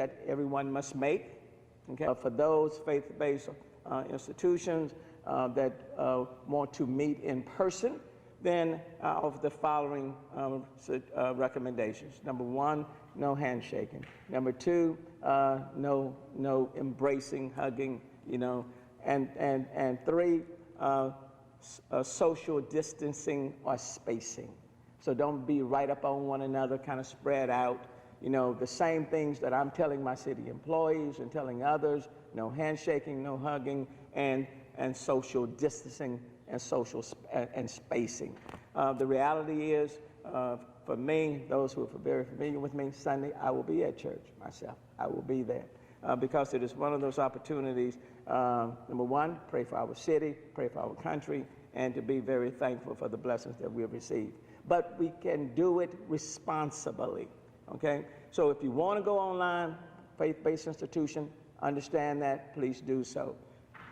that everyone must make. Okay? For those faith-based institutions that want to meet in person, then I offer the following recommendations. Number one, no handshaking. Number two, no embracing, hugging, you know, and three, social distancing or spacing. So don't be right up on one another, kind of spread out. You know, the same things that I'm telling my city employees and telling others: no handshaking, no hugging, and social distancing and social spacing. The reality is, for me, those who are very familiar with me, Sunday I will be at church myself. I will be there because it is one of those opportunities. Number one, pray for our city, pray for our country, and to be very thankful for the blessings that we have received. But we can do it responsibly. Okay? So if you want to go online, faith-based institution, understand that, please do so.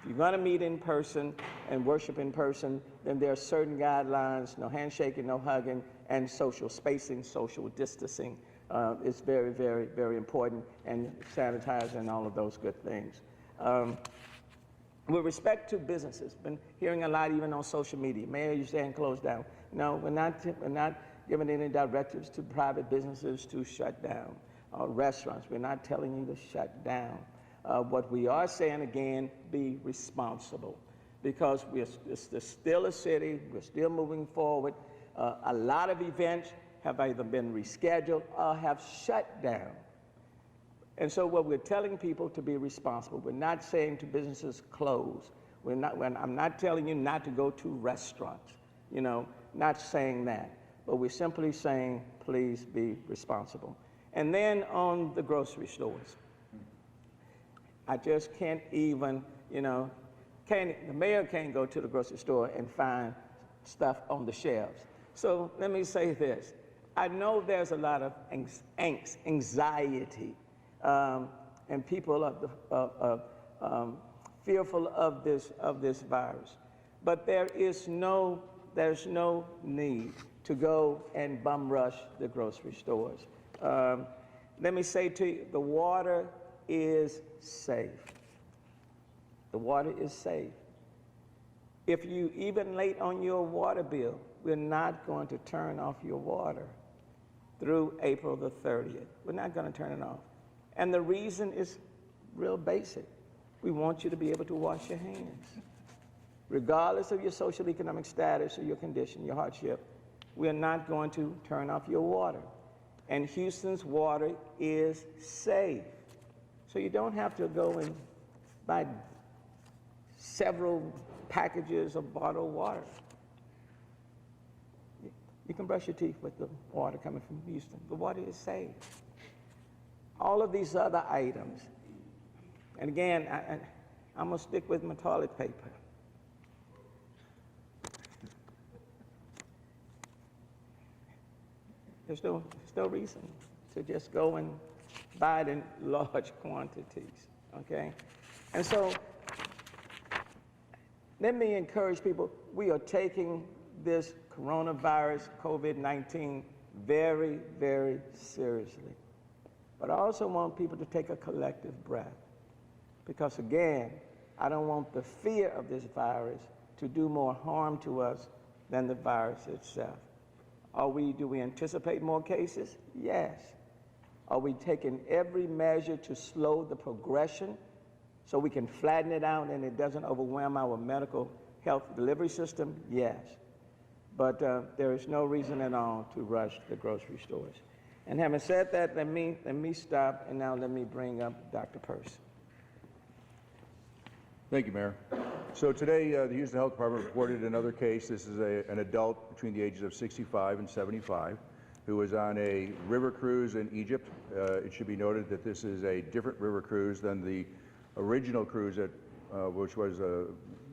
If you're going to meet in person and worship in person, then there are certain guidelines: no handshaking, no hugging, and social spacing, social distancing. It's very, very, very important, and sanitizing and all of those good things. With respect to businesses, been hearing a lot even on social media. Mayor, you're saying close down. No, we're not giving any directives to private businesses to shut down. Restaurants, we're not telling you to shut down. What we are saying, again, be responsible, because we're still a city, we're still moving forward. A lot of events have either been rescheduled or have shut down. And so what we're telling people to be responsible. We're not saying to businesses close. I'm not telling you not to go to restaurants, you know, not saying that. But we're simply saying, please be responsible. And then on the grocery stores, I just can't even, you know, the mayor can't go to the grocery store and find stuff on the shelves. So let me say this. I know there's a lot of angst, anxiety, and people are fearful of this virus. But there's no need to go and bum rush the grocery stores. Let me say to you, the water is safe. The water is safe. If you even late on your water bill, we're not going to turn off your water through April the 30th. We're not going to turn it off. And the reason is real basic. We want you to be able to wash your hands. Regardless of your social economic status or your condition, your hardship, we're not going to turn off your water. And Houston's water is safe. So you don't have to go and buy several packages of bottled water. You can brush your teeth with the water coming from Houston. The water is safe. All of these other items, and again, I'm going to stick with my toilet paper. There's no reason to just go and buy it in large quantities, okay? And so let me encourage people, we are taking this coronavirus, COVID-19, very, very seriously. But I also want people to take a collective breath, because again, I don't want the fear of this virus to do more harm to us than the virus itself. Do we anticipate more cases? Yes. Are we taking every measure to slow the progression so we can flatten it out and it doesn't overwhelm our medical health delivery system? Yes. But there is no reason at all to rush the grocery stores. And having said that, let me stop, and now let me bring up Dr. Peirce. Thank you, Mayor. So today, the Houston Health Department reported another case. This is an adult between the ages of 65 and 75 who was on a river cruise in Egypt. It should be noted that this is a different river cruise than the original cruise, which was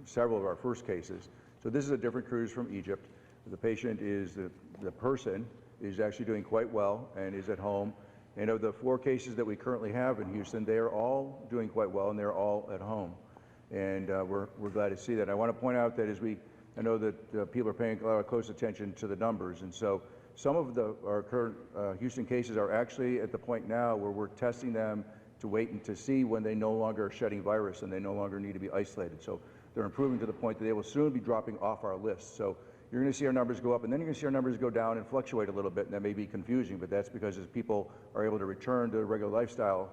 several of our first cases. So this is a different cruise from Egypt. The patient is, the person is actually doing quite well and is at home. And of the 4 cases that we currently have in Houston, they are all doing quite well and they're all at home. And we're glad to see that. I want to point out that I know that people are paying a lot of close attention to the numbers, and so some of our current Houston cases are actually at the point now where we're testing them to wait and to see when they no longer are shedding virus and they no longer need to be isolated. So they're improving to the point that they will soon be dropping off our list. So you're going to see our numbers go up, and then you're going to see our numbers go down and fluctuate a little bit, and that may be confusing, but that's because as people are able to return to a regular lifestyle,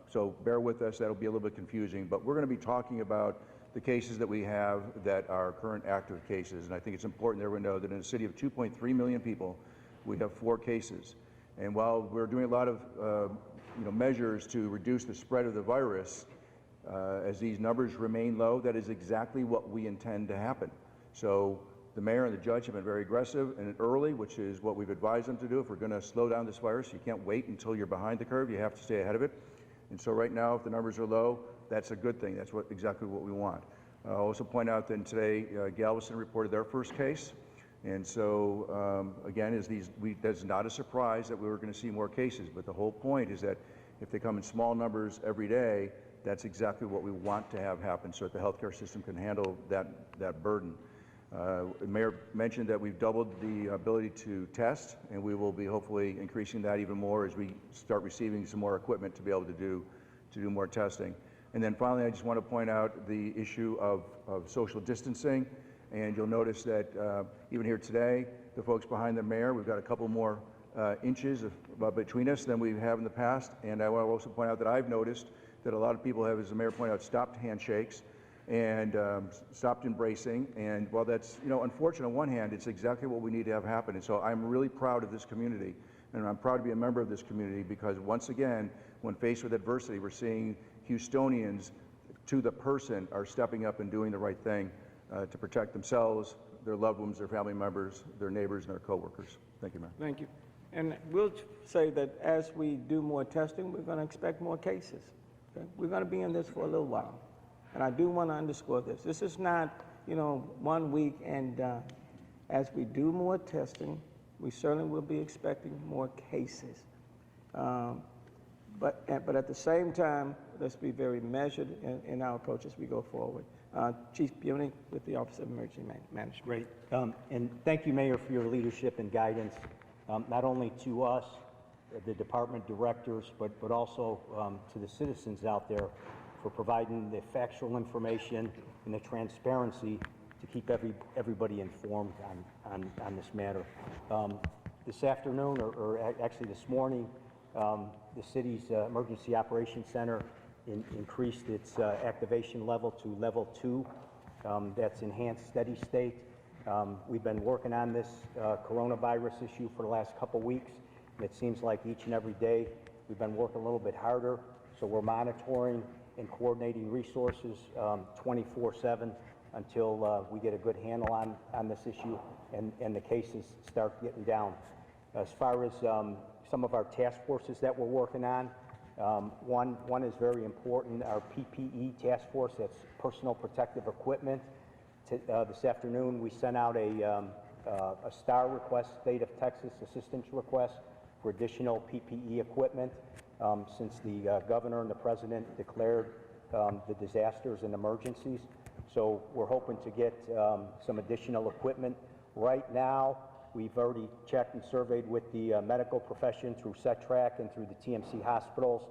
so bear with us, that'll be a little bit confusing, but we're going to be talking about the cases that we have that are current active cases, and I think it's important that everyone know that in a city of 2.3 million people, we have 4 cases. And while we're doing a lot of measures to reduce the spread of the virus, as these numbers remain low, that is exactly what we intend to happen. So the mayor and the judge have been very aggressive and early, which is what we've advised them to do. If we're going to slow down this virus, you can't wait until you're behind the curve. You have to stay ahead of it. And so right now, if the numbers are low, that's a good thing. That's exactly what we want. I'll also point out that today, Galveston reported their first case. And so, again, that's not a surprise that we were going to see more cases. But the whole point is that if they come in small numbers every day, that's exactly what we want to have happen so that the healthcare system can handle that burden. The mayor mentioned that we've doubled the ability to test, and we will be hopefully increasing that even more as we start receiving some more equipment to be able to do more testing. And then finally, I just want to point out the issue of social distancing. And you'll notice that even here today, the folks behind the mayor, we've got a couple more inches between us than we have in the past. And I want to also point out that I've noticed that a lot of people have, as the mayor pointed out, stopped handshakes and stopped embracing. And while that's unfortunate on one hand, it's exactly what we need to have happen. And so I'm really proud of this community, and I'm proud to be a member of this community because once again, when faced with adversity, we're seeing Houstonians to the person are stepping up and doing the right thing to protect themselves, their loved ones, their family members, their neighbors, and their coworkers. Thank you, Mayor. Thank you. And we'll say that as we do more testing, we're going to expect more cases. Okay? We're going to be in this for a little while. And I do want to underscore this. This is not, 1 week and done. As we do more testing, we certainly will be expecting more cases. But at the same time, let's be very measured in our approach as we go forward. Chief Buny with the Office of Emergency Management. Great. And thank you, Mayor, for your leadership and guidance, not only to us, the department directors, but also to the citizens out there for providing the factual information and the transparency to keep everybody informed on this matter. This afternoon, or actually this morning, the city's Emergency Operations Center increased its activation level to level 2. That's enhanced steady state. We've been working on this coronavirus issue for the last couple weeks, and it seems like each and every day we've been working a little bit harder. So we're monitoring and coordinating resources 24/7 until we get a good handle on this issue and the cases start getting down. As far as some of our task forces that we're working on, one is very important, our PPE task force, that's personal protective equipment. This afternoon we sent out a STAR request, State of Texas Assistance request for additional PPE equipment since the governor and the president declared the disasters and emergencies. So we're hoping to get some additional equipment. Right now, we've already checked and surveyed with the medical profession through SETRAC and through the TMC hospitals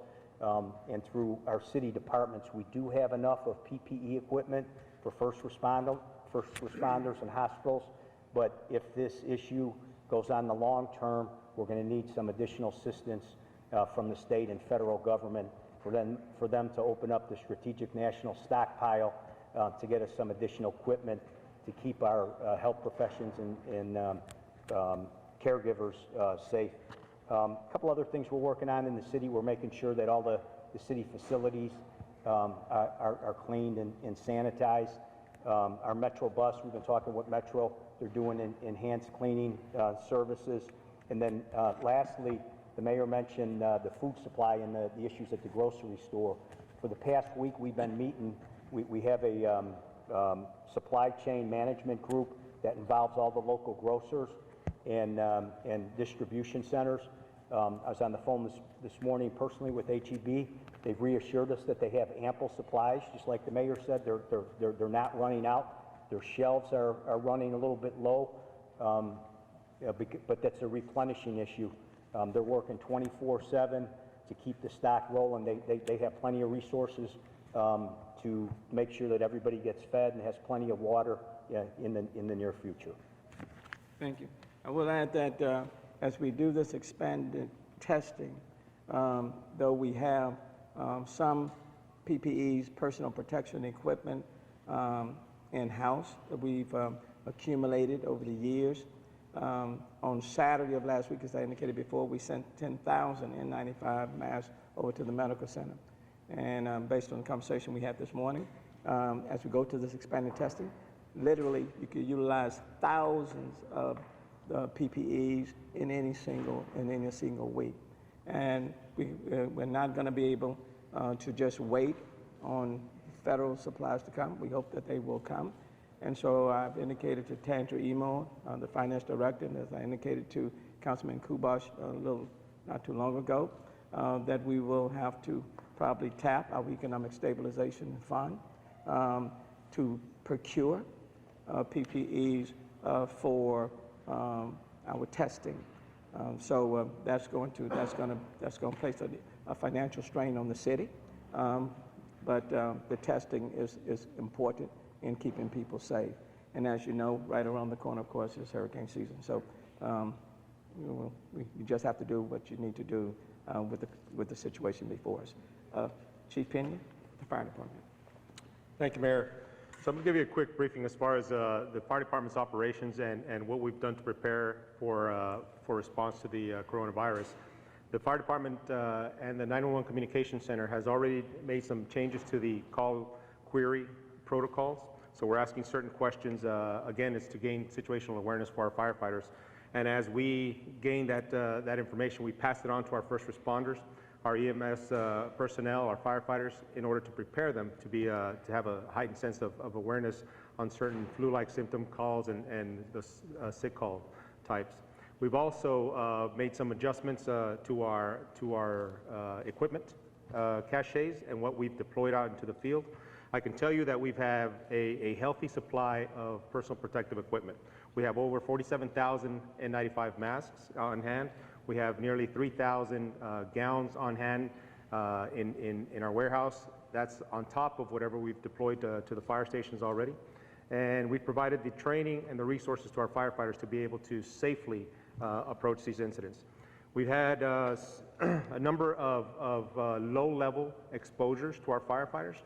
and through our city departments. We do have enough of PPE equipment for first responders and hospitals, but if this issue goes on the long term, we're going to need some additional assistance from the state and federal government for them to open up the strategic national stockpile to get us some additional equipment to keep our health professions and caregivers safe. A couple other things we're working on in the city. We're making sure that all the city facilities are cleaned and sanitized. Our Metro bus, we've been talking with Metro, they're doing enhanced cleaning services. And then lastly, the mayor mentioned the food supply and the issues at the grocery store. For the past week, we've been meeting. We have a supply chain management group that involves all the local grocers and distribution centers. I was on the phone this morning personally with HEB. They've reassured us that they have ample supplies, just like the mayor said. They're not running out. Their shelves are running a little bit low, but that's a replenishing issue. They're working 24/7 to keep the stock rolling. They have plenty of resources to make sure that everybody gets fed and has plenty of water in the near future. Thank you. I will add that as we do this expanded testing, though we have some PPEs, personal protection equipment, in-house that we've accumulated over the years. On Saturday of last week, as I indicated before, we sent 10,000 N95 masks over to the medical center. And based on the conversation we had this morning, as we go to this expanded testing, literally you could utilize thousands of PPEs in any single week. And we're not going to be able to just wait on federal supplies to come. We hope that they will come. And so I've indicated to Tandra Emo, the finance director, and as I indicated to Councilman Kubash not too long ago, that we will have to probably tap our economic stabilization fund to procure PPEs for our testing. So that's going to place a financial strain on the city. But the testing is important in keeping people safe. And as you know, right around the corner, of course, is hurricane season. So you just have to do what you need to do with the situation before us. Chief Pena, the fire department. Thank you, Mayor. So I'm going to give you a quick briefing as far as the fire department's operations and what we've done to prepare for response to the coronavirus. The fire department and the 911 communication center has already made some changes to the call query protocols. So we're asking certain questions. Again, it's to gain situational awareness for our firefighters. And as we gain that information, we pass it on to our first responders, our EMS personnel, our firefighters, in order to prepare them to have a heightened sense of awareness on certain flu-like symptom calls and the sick call types. We've also made some adjustments to our equipment caches and what we've deployed out into the field. I can tell you that we have a healthy supply of personal protective equipment. We have over 47,000 N95 masks on hand. We have nearly 3,000 gowns on hand in our warehouse. That's on top of whatever we've deployed to the fire stations already. And we've provided the training and the resources to our firefighters to be able to safely approach these incidents. We've had a number of low-level exposures to our firefighters.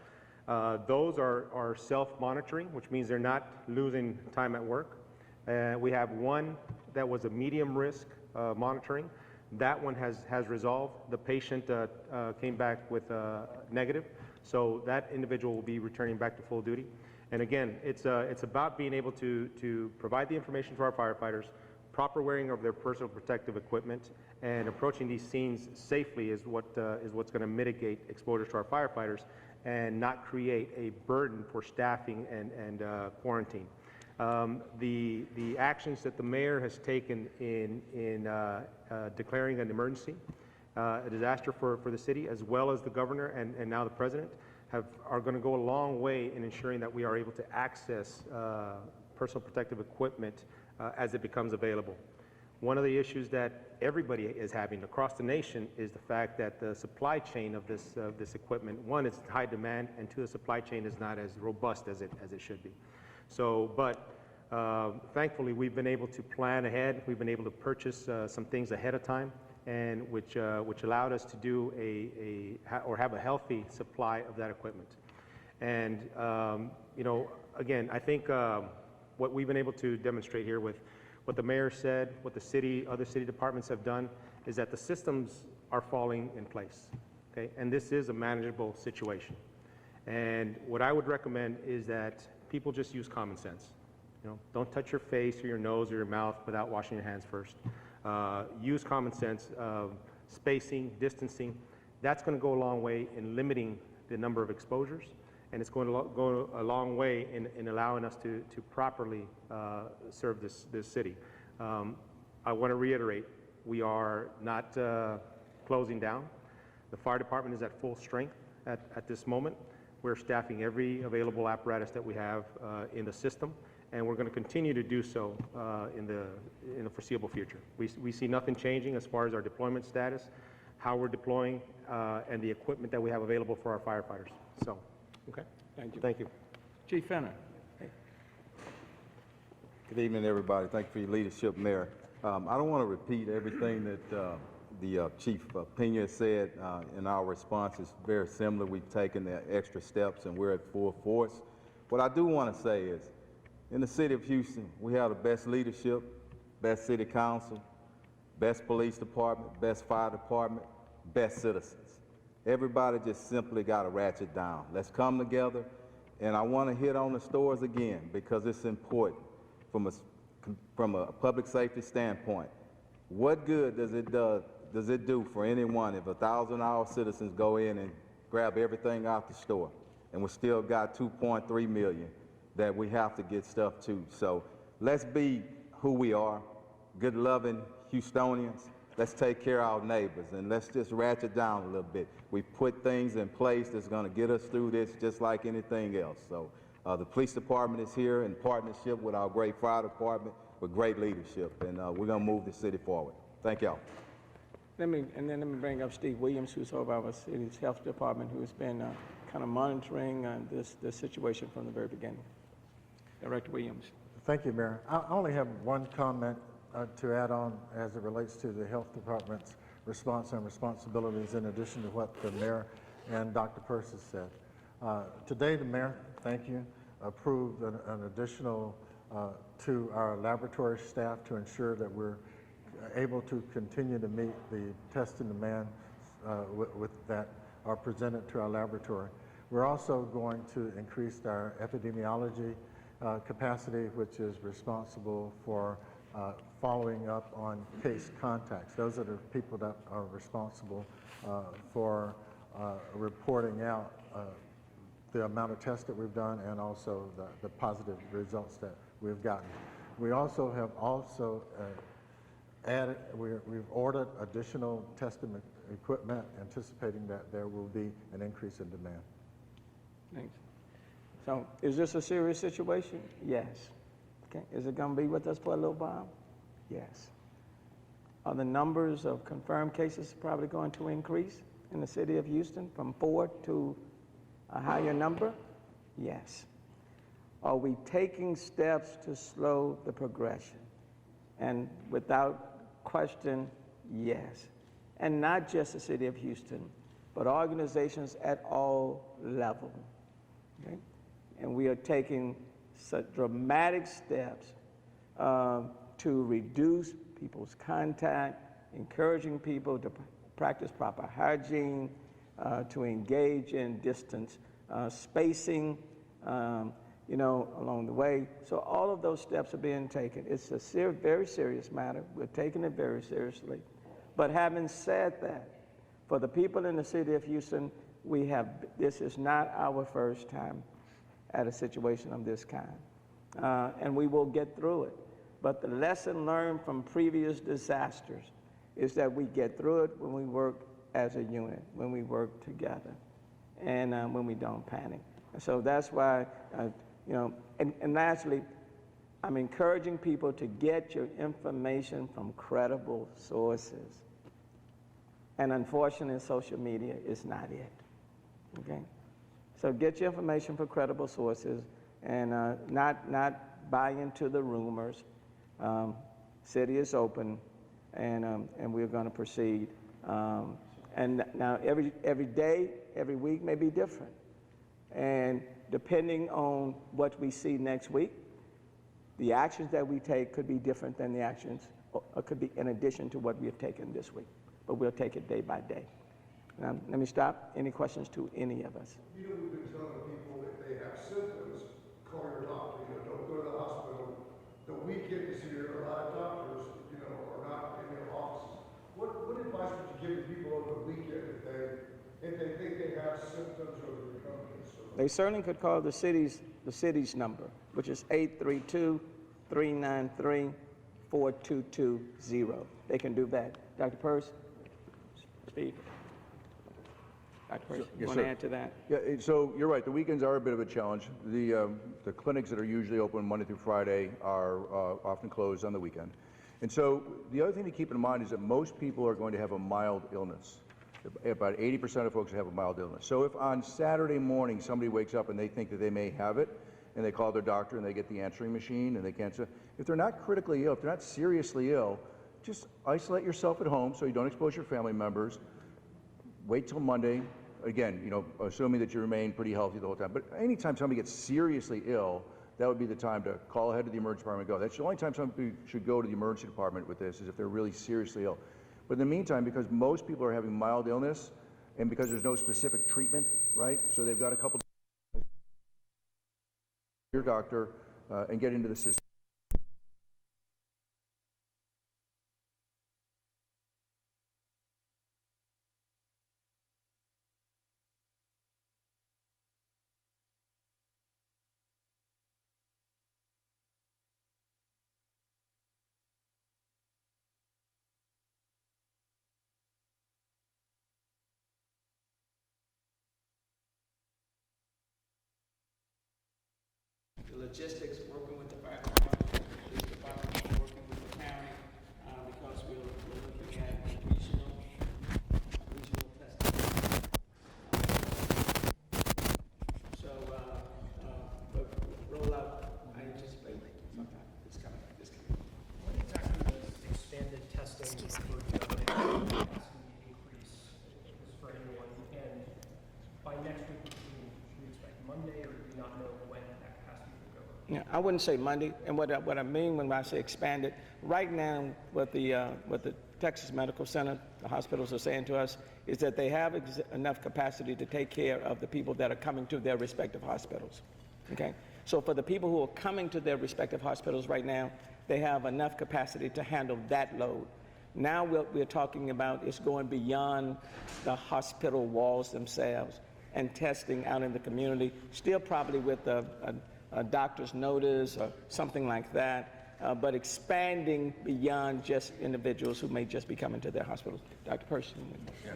Those are self-monitoring, which means they're not losing time at work. We have one that was a medium risk monitoring. That one has resolved. The patient came back with negative, so that individual will be returning back to full duty. And again, it's about being able to provide the information to our firefighters, proper wearing of their personal protective equipment, and approaching these scenes safely is what's going to mitigate exposure to our firefighters and not create a burden for staffing and quarantine. The actions that the mayor has taken in declaring an emergency, a disaster for the city, as well as the governor and now the president, are going to go a long way in ensuring that we are able to access personal protective equipment as it becomes available. One of the issues that everybody is having across the nation is the fact that the supply chain of this equipment, one, is high demand, and two, the supply chain is not as robust as it should be. So, but thankfully, we've been able to plan ahead. We've been able to purchase some things ahead of time, and which allowed us to do have a healthy supply of that equipment. And you know, again, I think what we've been able to demonstrate here with what the mayor said, what the other city departments have done, is that the systems are falling in place. Okay, and this is a manageable situation. And what I would recommend is that people just use common sense. You know, don't touch your face or your nose or your mouth without washing your hands first. Use common sense, spacing, distancing. That's going to go a long way in limiting the number of exposures, and it's going to go a long way in allowing us to properly serve this city. I want to reiterate, we are not closing down. The fire department is at full strength at this moment. We're staffing every available apparatus that we have in the system, and we're going to continue to do so in the foreseeable future. We see nothing changing as far as our deployment status. how we're deploying, and the equipment that we have available for our firefighters. So, okay? Thank you. Thank you. Chief Fenner. Good evening, everybody. Thank you for your leadership, Mayor. I don't want to repeat everything that the Chief Pena said. In our response is very similar. We've taken the extra steps and we're at full force. What I do want to say is, in the city of Houston, we have the best leadership, best city council, best police department, best fire department, best citizens. Everybody just simply got to ratchet down. Let's come together, and I want to hit on the stores again because it's important from a public safety standpoint. What good does it do for anyone if 1,000 of our citizens go in and grab everything out the store, and we still got 2.3 million that we have to get stuff to? So let's be who we are, good, loving Houstonians. Let's take care of our neighbors, and let's just ratchet down a little bit. We put things in place that's going to get us through this just like anything else. So the police department is here in partnership with our great fire department with great leadership, and we're going to move the city forward. Thank y'all. Let me bring up Steve Williams, who's over our city's health department, who's been kind of monitoring this situation from the very beginning. Director Williams. Thank you, Mayor. I only have one comment to add on as it relates to the health department's response and responsibilities, in addition to what the mayor and Dr. Purse has said. Today, the mayor, thank you, approved an additional to our laboratory staff to ensure that we're able to continue to meet the testing demands that are presented to our laboratory. We're also going to increase our epidemiology capacity, which is responsible for following up on case contacts. Those are the people that are responsible for reporting out the amount of tests that we've done and also the positive results that we've gotten. We also have added, we've ordered additional testing equipment, anticipating that there will be an increase in demand. Thanks. So is this a serious situation? Yes. Okay. Is it going to be with us for a little while? Yes. Are the numbers of confirmed cases probably going to increase in the city of Houston from 4 to a higher number? Yes. Are we taking steps to slow the progression? And without question, yes. And not just the city of Houston, but organizations at all levels. Okay? And we are taking such dramatic steps to reduce people's contact, encouraging people to practice proper hygiene, to engage in distance spacing, along the way. So all of those steps are being taken. It's a very serious matter. We're taking it very seriously. But having said that, for the people in the city of Houston, this is not our first time at a situation of this kind. And we will get through it. But the lesson learned from previous disasters is that we get through it when we work as a unit, when we work together, and when we don't panic. And so that's why, and lastly, I'm encouraging people to get your information from credible sources. And unfortunately, social media is not it, okay? So get your information from credible sources and not buy into the rumors. City is open, and we're going to proceed. And now every day, every week may be different. And depending on what we see next week, the actions that we take could be different than the actions, or could be in addition to what we have taken this week. But we'll take it day by day. Now, let me stop. Any questions to any of us? We've been telling people if they have symptoms, call your doctor. Don't go to the hospital. The weekend is here. A lot of doctors, are not in their offices. What advice would you give to people over the weekend if they think they have symptoms or they're becoming concerned? They certainly could call the city's number, which is 832-393-4220. They can do that. Dr. Purse? Steve? Dr. Purse, you want to add to that? Yeah, so you're right. The weekends are a bit of a challenge. The clinics that are usually open Monday through Friday are often closed on the weekend. And so the other thing to keep in mind is that most people are going to have a mild illness. About 80% of folks have a mild illness. So if on Saturday morning somebody wakes up and they think that they may have it, and they call their doctor and they get the answering machine and they can't say, if they're not critically ill, if they're not seriously ill, just isolate yourself at home so you don't expose your family members. Wait till Monday. Again, you know, assuming that you remain pretty healthy the whole time. But anytime somebody gets seriously ill, that would be the time to call ahead to the emergency department and go. That's the only time somebody should go to the emergency department with this, is if they're really seriously ill. But in the meantime, because most people are having mild illness and because there's no specific treatment, right? So they've got a couple your doctor and get into the system. The logistics, working with the fire department, police department, working with the county, because we're looking at regional testing. So, the rollout, I anticipate sometime it's coming. What exactly does expanded testing for the capacity increase is for anyone? And by next week, should we expect Monday, or do we not know when that capacity will go? Yeah, I wouldn't say Monday, and what I mean when I say expanded, right now what the Texas Medical Center, the hospitals are saying to us is that they have enough capacity to take care of the people that are coming to their respective hospitals. Okay, so for the people who are coming to their respective hospitals right now, they have enough capacity to handle that load. Now what we're talking about is going beyond the hospital walls themselves and testing out in the community, still probably with a doctor's notice or something like that, but expanding beyond just individuals who may just be coming to their hospitals. Dr. Person. Yeah.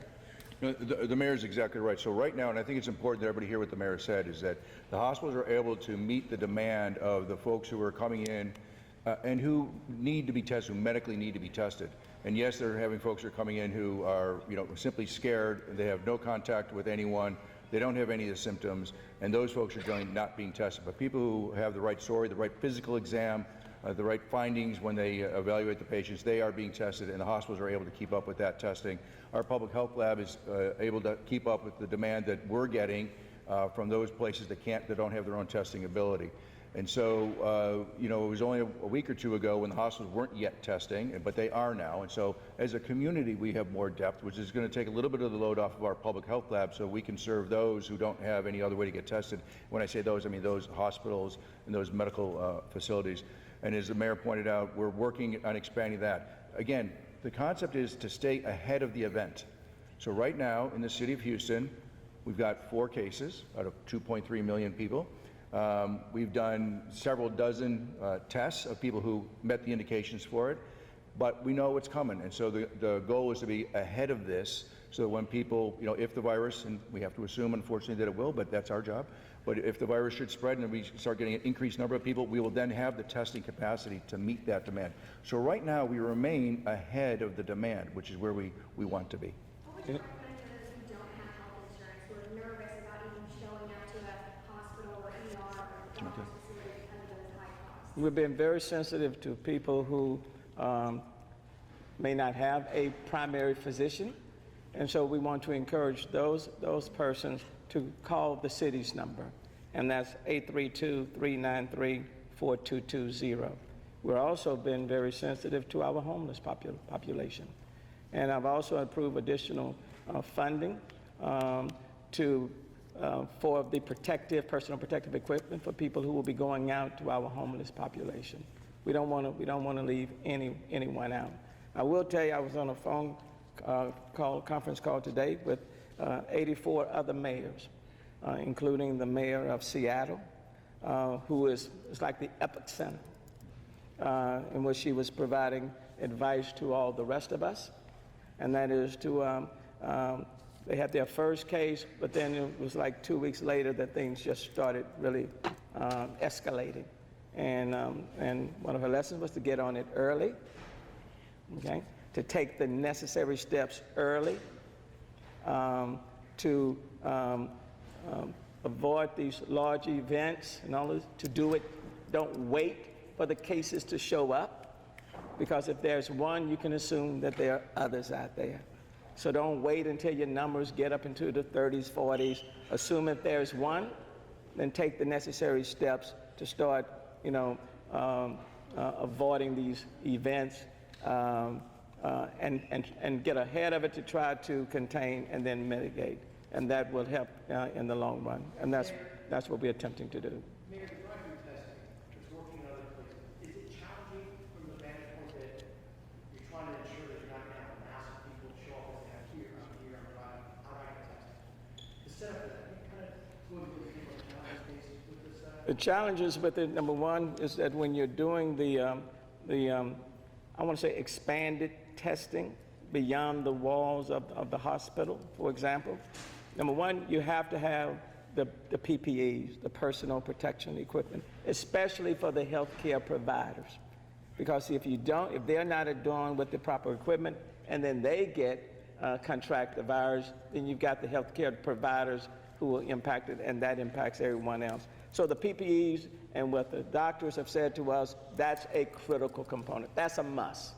No, the mayor's exactly right. So right now, and I think it's important that everybody hear what the mayor said, is that the hospitals are able to meet the demand of the folks who are coming in and who need to be tested, who medically need to be tested. And yes, they're having folks who are coming in who are, you know, simply scared. They have no contact with anyone. They don't have any of the symptoms, and those folks are generally not being tested. But people who have the right story, the right physical exam, the right findings when they evaluate the patients, they are being tested, and the hospitals are able to keep up with that testing. Our public health lab is able to keep up with the demand that we're getting from those places that don't have their own testing ability. And so, you know, it was only a week or two ago when the hospitals weren't yet testing, but they are now. And so as a community, we have more depth, which is going to take a little bit of the load off of our public health lab so we can serve those who don't have any other way to get tested. When I say those, I mean those hospitals and those medical facilities. And as the mayor pointed out, we're working on expanding that. Again, the concept is to stay ahead of the event. So right now in the city of Houston, we've got 4 cases out of 2.3 million people. We've done several dozen tests of people who met the indications for it, but we know it's coming. And so the goal is to be ahead of this so that when people, you know, if the virus, and we have to assume unfortunately that it will, but that's our job, but if the virus should spread and we start getting an increased number of people, we will then have the testing capacity to meet that demand. So right now we remain ahead of the demand, which is where we want to be. What would you recommend to those who don't have health insurance, who are nervous about even showing up to a hospital or ER or doctor's facility because of those high costs? We've been very sensitive to people who may not have a primary physician, and so we want to encourage those persons to call the city's number, and that's 832-393-4220. We've also been very sensitive to our homeless population. And I've also approved additional funding for the personal protective equipment for people who will be going out to our homeless population. We don't want to leave anyone out. I will tell you, I was on a conference call today with 84 other mayors, including the mayor of Seattle, who is like the epicenter, in which she was providing advice to all the rest of us, and that is to, they had their first case, but then it was like 2 weeks later that things just started really escalating. And one of her lessons was to get on it early, okay, to take the necessary steps early, to avoid these large events and all this, to do it. Don't wait for the cases to show up, because if there's one, you can assume that there are others out there. So don't wait until your numbers get up into the 30s, 40s. Assume if there's one, then take the necessary steps to start, avoiding these events and get ahead of it to try to contain and then mitigate. And that will help in the long run. And that's what we're attempting to do. Mayor, the drive-through testing, it's working in other places. Is it challenging from the vantage point that you're trying to ensure that you're not going to have massive people show up as they have here, I'm here, I'm driving, how do I get tested? The setup is that kind of fluid with the challenges with this setup? The challenges with it, number one, is that when you're doing I want to say expanded testing beyond the walls of the hospital, for example, number one, you have to have the PPEs, the personal protection equipment, especially for the healthcare providers. Because if they're not adorned with the proper equipment and then they contract the virus, then you've got the healthcare providers who are impacted, and that impacts everyone else. So the PPEs and what the doctors have said to us, that's a critical component. That's a must.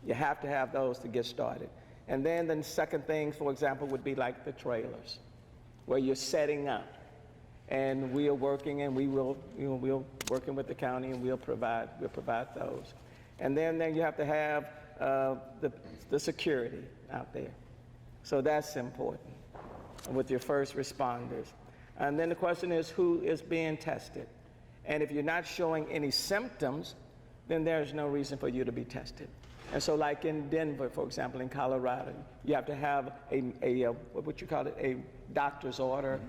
You have to have those to get started. And then the second thing, for example, would be like the trailers, where you're setting up. And we are working, and we're working with the county, and we'll provide those. And then you have to have the security out there. So that's important with your first responders. And then the question is, who is being tested? And if you're not showing any symptoms, then there's no reason for you to be tested. And so like in Denver, for example, in Colorado, you have to have a doctor's order,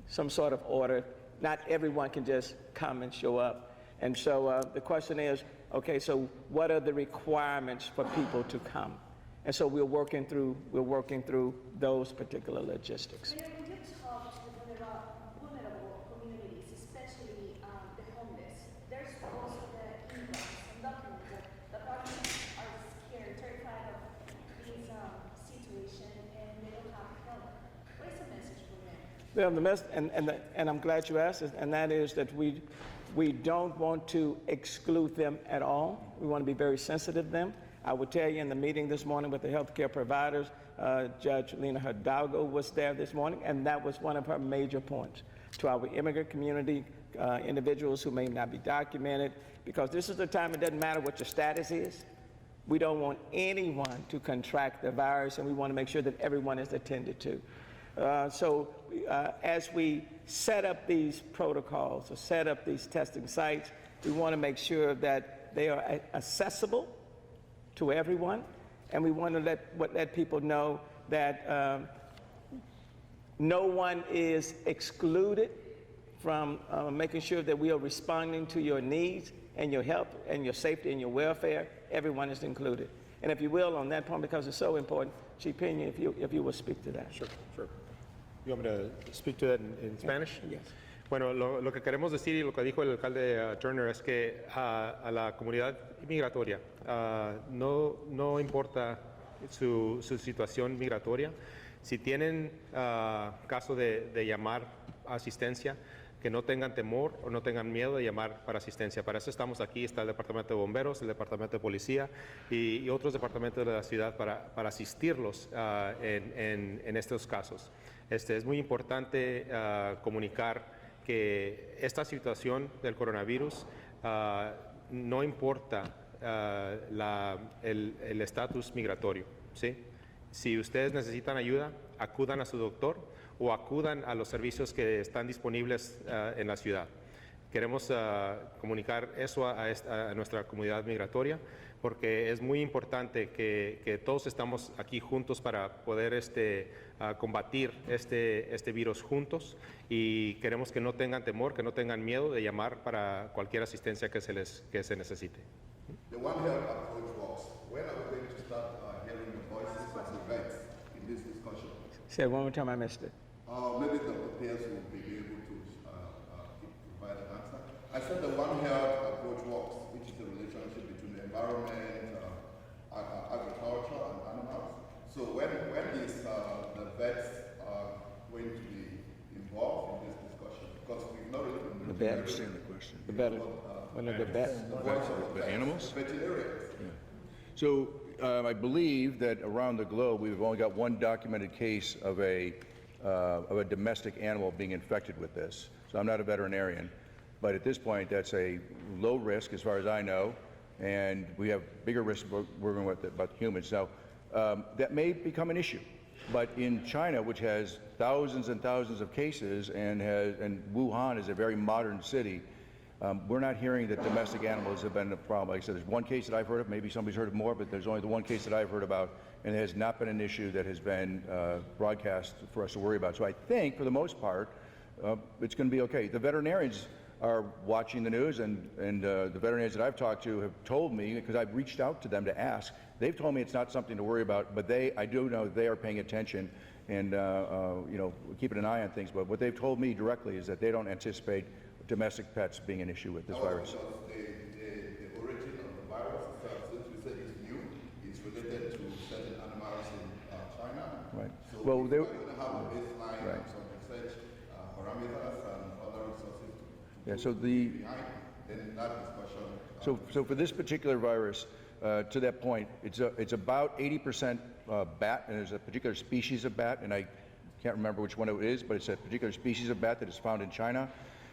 some sort of order. Not everyone can just come and show up. And so the question is, okay, so what are the requirements for people to come? And so we're working through those particular logistics. Mayor, when you talk to the vulnerable communities, especially the homeless, there's also the incomes and documents that partners are scared, terrified of this situation, and they don't have help. What is the message for them? Well, and I'm glad you asked this, and that is that we don't want to exclude them at all. We want to be very sensitive to them. I would tell you in the meeting this morning with the healthcare providers, Judge Lena Hidalgo was there this morning, and that was one of her major points to our immigrant community, individuals who may not be documented, because this is the time it doesn't matter what your status is. We don't want anyone to contract the virus, and we want to make sure that everyone is attended to. So as we set up these protocols or set up these testing sites, we want to make sure that they are accessible to everyone, and we want to let people know that no one is excluded from making sure that we are responding to your needs and your health and your safety and your welfare. Everyone is included. And if you will, on that point, because it's so important, Chief Pena, if you will speak to that. Sure. You want me to speak to that in Spanish? Yes. Bueno, lo que queremos decir y lo que dijo el alcalde Turner es que a la comunidad migratoria no importa su situación migratoria. Si tienen caso de llamar a asistencia, que no tengan temor o no tengan miedo de llamar para asistencia. Para eso estamos aquí. Está el Departamento de Bomberos, el Departamento de Policía y otros departamentos de la ciudad para asistirlos en estos casos. Es muy importante comunicar que esta situación del coronavirus no importa el estatus migratorio, ¿sí? Si ustedes necesitan ayuda, acudan a su doctor o acudan a los servicios que están disponibles en la ciudad. Queremos comunicar eso a nuestra comunidad migratoria, porque es muy importante que todos estamos aquí juntos para poder combatir este virus juntos, y queremos que no tengan temor, que no tengan miedo de llamar para cualquier asistencia que se necesite. The One Health approach works. When are we going to start hearing the voices of the vets in this discussion? Say it one more time, I missed it. Maybe Dr. Pierce will be able to provide an answer. I said the One Health approach works, which is a relationship between the environment, agriculture, and animals. So when the better. understand the question. The better. When they're better. The animals? Veterinarians. So I believe that around the globe, we've only got one documented case of a domestic animal being infected with this. So I'm not a veterinarian, but at this point, that's a low risk as far as I know, and we have bigger risks working with about humans. Now, that may become an issue, but in China, which has thousands and thousands of cases and Wuhan is a very modern city, we're not hearing that domestic animals have been a problem. Like I said, there's one case that I've heard of, maybe somebody's heard of more, but there's only the one case that I've heard about, and it has not been an issue that has been broadcast for us to worry about. So I think, for the most part, it's going to be okay. The veterinarians are watching the news, and the veterinarians that I've talked to have told me, because I've reached out to them to ask, they've told me it's not something to worry about, but I do know they are paying attention and keeping an eye on things. But what they've told me directly is that they don't anticipate domestic pets being an issue with this virus. Because the origin of the virus itself, since we said it's new, it's related to certain animals in China. Right. So Well, we're going to have a baseline Right. of some research parameters and other resources to Yeah. So put behind, then that discussion. So for this particular virus, to that point, it's about 80% bat, and there's a particular species of bat, and I can't remember which one it is, but it's a particular species of bat that is found in China,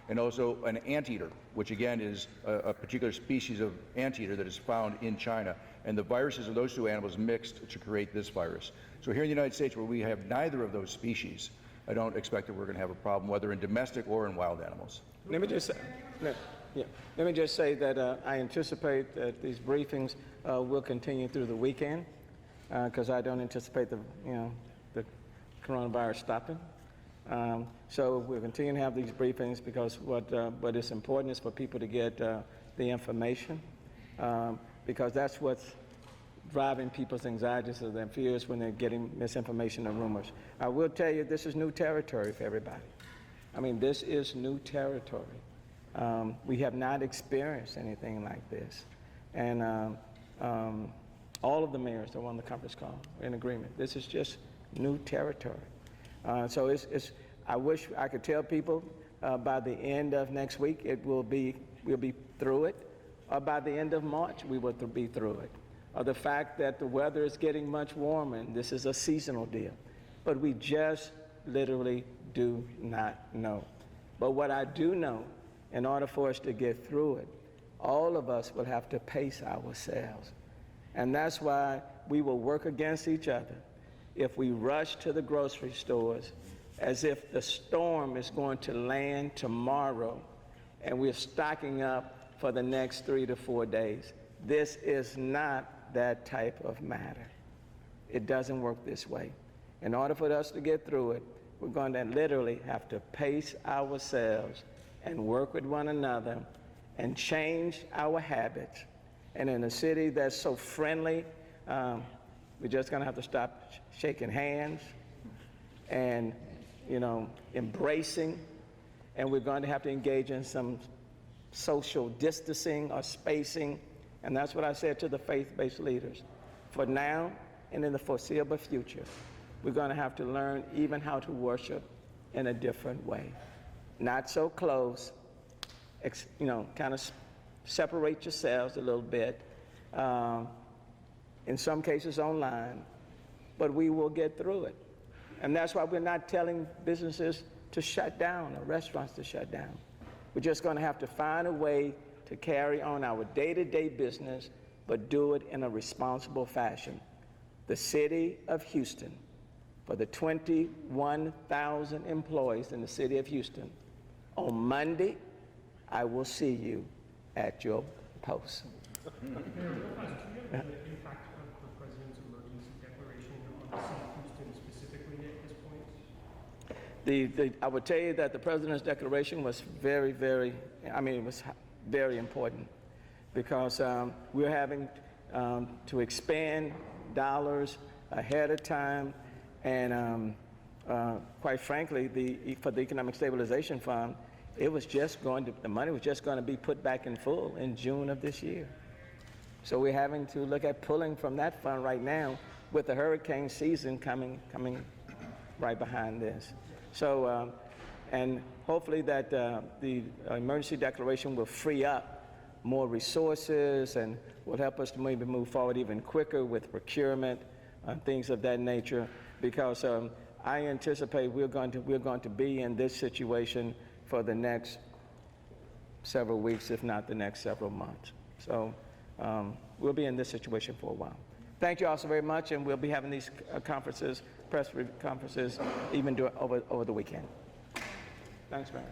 and also an anteater, which again is a particular species of anteater that is found in China. And the viruses of those two animals mixed to create this virus. So here in the United States, where we have neither of those species, I don't expect that we're going to have a problem, whether in domestic or in wild animals. Let me just say that I anticipate that these briefings will continue through the weekend, because I don't anticipate the coronavirus stopping. So we'll continue to have these briefings, because what is important is for people to get the information, because that's what's driving people's anxieties and their fears when they're getting misinformation and rumors. I will tell you, this is new territory for everybody. I mean, this is new territory. We have not experienced anything like this. And all of the mayors that were on the conference call are in agreement. This is just new territory. So I wish I could tell people by the end of next week we'll be through it, or by the end of March we will be through it. Or the fact that the weather is getting much warmer, and this is a seasonal deal. But we just literally do not know. But what I do know, in order for us to get through it, all of us will have to pace ourselves. And that's why we will work against each other if we rush to the grocery stores as if the storm is going to land tomorrow and we're stocking up for the next 3 to 4 days. This is not that type of matter. It doesn't work this way. In order for us to get through it, we're going to literally have to pace ourselves and work with one another and change our habits. And in a city that's so friendly, we're just going to have to stop shaking hands and, embracing, and we're going to have to engage in some social distancing or spacing. And that's what I said to the faith-based leaders. For now and in the foreseeable future, we're going to have to learn even how to worship in a different way. Not so close, kind of separate yourselves a little bit, in some cases online, but we will get through it. And that's why we're not telling businesses to shut down or restaurants to shut down. We're just going to have to find a way to carry on our day-to-day business, but do it in a responsible fashion. The city of Houston, for the 21,000 employees in the city of Houston, on Monday, I will see you at your post. The impact of the president's emergency declaration on the city of Houston specifically at this point? I would tell you that the president's declaration was very, very, it was very important, because we're having to expend dollars ahead of time, and quite frankly, for the Economic Stabilization Fund, the money was just going to be put back in full in June of this year. So we're having to look at pulling from that fund right now, with the hurricane season coming right behind this. So, And hopefully that the emergency declaration will free up more resources and will help us to maybe move forward even quicker with procurement and things of that nature, because I anticipate we're going to be in this situation for the next several weeks, if not the next several months. So we'll be in this situation for a while. Thank you all so very much, and we'll be having these conferences, press conferences, even over the weekend. Thanks, Mayor.